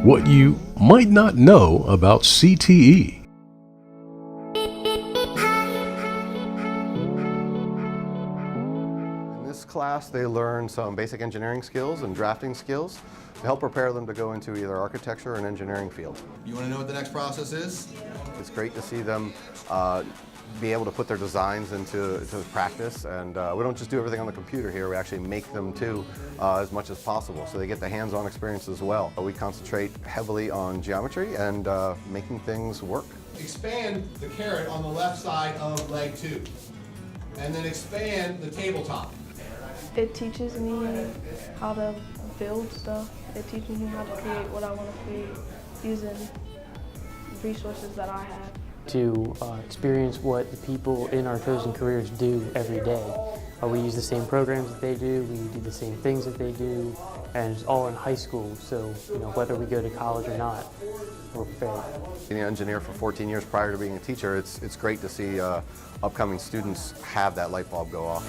What you might not know about CTE. In this class, they learn some basic engineering skills and drafting skills to help prepare them to go into either architecture or an engineering field. You want to know what the next process is? It's great to see them be able to put their designs into practice, and we don't just do everything on the computer here, we actually make them too as much as possible, so they get the hands-on experience as well. We concentrate heavily on geometry and making things work. Expand the carrot on the left side of leg 2, and then expand the tabletop. It teaches me how to build stuff. It teaches me how to create what I want to create using resources that I have. To experience what the people in our chosen careers do every day. We use the same programs that they do, we do the same things that they do, and it's all in high school, so whether we go to college or not, we're prepared. Being an engineer for 14 years prior to being a teacher, it's great to see upcoming students have that light bulb go off.